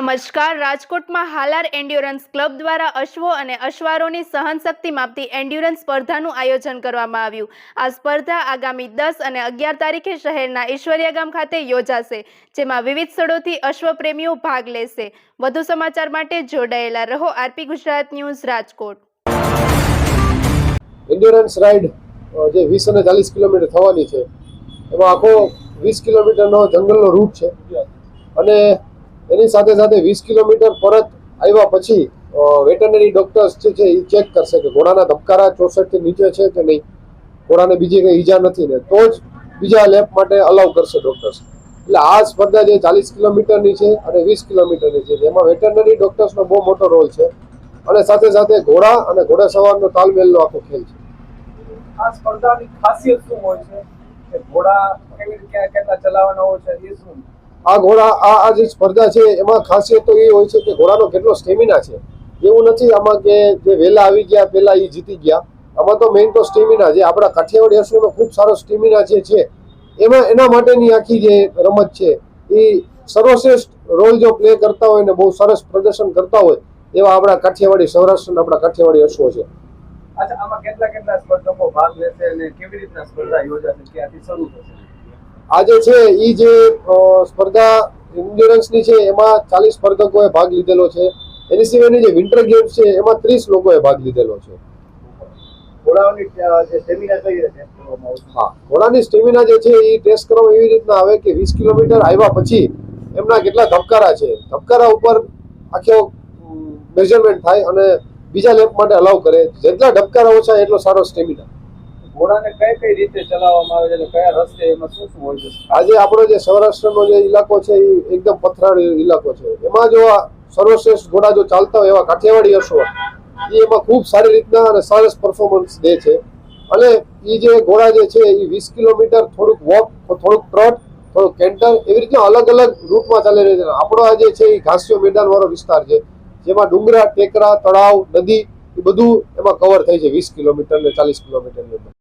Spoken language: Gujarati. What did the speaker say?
નમસ્કાર. રાજકોટમાં હાલાર એન્ડ્યોરન્સ ક્લબ દ્વારા અશ્વો અને અશ્વારોની સહનશક્તિ માપતી એન્ડ્યોરન્સ સ્પર્ધાનું આયોજન કરવામાં આવ્યું. આ સ્પર્ધા આગામી 10 અને 11 તારીખે શહેરના ઈશ્વરિયા ગામ ખાતે યોજાશે, જેમાં વિવિધ સ્થળોથી અશ્વપ્રેમીઓ ભાગ લેશે. વધુ સમાચાર માટે જોડાયેલા રહો RP Gujarat news Rajkot. Endurance ride જે 20 અને 40 કિલોમીટર થવાની છે, એમાં આખો 20 કિલોમીટરનો જંગલનો રૂટ છે અને એની સાથે સાથે 20 કિલોમીટર પરત આવ્યા પછી વેટરનરી ડોક્ટર્સ જે છે એ ચેક કરશે કે ઘોડાના ધબકારા 64 થી નીચે છે કે નહીં, ઘોડાને બીજી કંઈ ઈજા નથી ને, તો જ બીજા લેપ માટે અલાઉ કરશે ડોક્ટર્સ. એટલે આ સ્પર્ધા જે 40 કિલોમીટરની છે અને 20 કિલોમીટરની છે, જેમાં વેટરનરી ડોક્ટર્સનો બહુ મોટો રોલ છે અને સાથે સાથે ઘોડા અને ઘોડા સવારનો તાલમેલનો આખો ખેલ છે. આ સ્પર્ધાની ખાસિયત શું હોય છે કે ઘોડા કેવી રીતે કેટલા ચલાવવાના હોય છે એ શું? આ ઘોડા આ જે સ્પર્ધા છે એમાં ખાસિયત તો એ હોય છે કે ઘોડાનો કેટલો સ્ટેમિના છે. એવું નથી આમાં કે જે વહેલા આવી ગયા પહેલા એ જીતી ગયા. આમાં તો મેઇન તો સ્ટેમિના છે. આપણા કાઠિયાવાડી અશ્વનો ખૂબ સારો સ્ટેમિના જે છે એમાં એના માટેની આખી જે રમત છે એ સર્વશ્રેષ્ઠ રોલ જો પ્લે કરતા હોય ને બહુ સરસ પ્રદર્શન કરતા હોય એવા આપણા કાઠિયાવાડી સૌરાષ્ટ્રના આપણા કાઠિયાવાડી અશ્વો છે. અચ્છા, આમાં કેટલા સ્પર્ધકો ભાગ લેશે અને કેવી રીતના સ્પર્ધા યોજાશે, ક્યાંથી શરૂ થશે? આજે છે એ જે સ્પર્ધા એન્ડ્યોરન્સની છે એમાં 40 સ્પર્ધકોએ ભાગ લીધેલો છે. એની સિવાયની જે વિન્ટર ગેમ્સ છે એમાં 30 લોકોએ ભાગ લીધેલો છે. ઘોડાઓની જે સ્ટેમિના કઈ રીતે ટેસ્ટ કરવામાં આવશે? હા, ઘોડાની સ્ટેમિના જે છે એ ટેસ્ટ કરવામાં એવી રીતના આવે કે 20 કિલોમીટર આવ્યા પછી એમના કેટલા ધબકારા છે, ધબકારા ઉપર આખો મેઝરમેન્ટ થાય અને બીજા લેપ માટે અલાઉ કરે. જેટલા ધબકારા ઓછા એટલો સારો સ્ટેમિના. ઘોડાને કઈ રીતે ચલાવવામાં આવે છે અને કયા રસ્તે એમાં શું શું હોય છે? આજે આપણો જે સૌરાષ્ટ્રનો જે ઇલાકો છે એ એકદમ પથરાળી ઇલાકો છે. એમાં જો આ સર્વશ્રેષ્ઠ ઘોડા જો ચાલતા હોય એવા કાઠિયાવાડી અશ્વ એ એમાં ખૂબ સારી રીતના અને સરસ પરફોર્મન્સ દે છે. અને એ જે ઘોડા જે છે એ 20 કિલોમીટર થોડુંક વોક, થોડુંક ટ્રોટ, થોડુંક કેન્ટર, એવી રીતના અલગ અલગ રૂટમાં ચાલી રહી છે. આપણો આ જે છે એ ઘાસિયો મેદાન વાળો વિસ્તાર છે, જેમાં ડુંગરા, ટેકરા, તળાવ, નદી એ બધું એમાં કવર થાય છે 20 કિલોમીટર ને 40 કિલોમીટરની અંદર.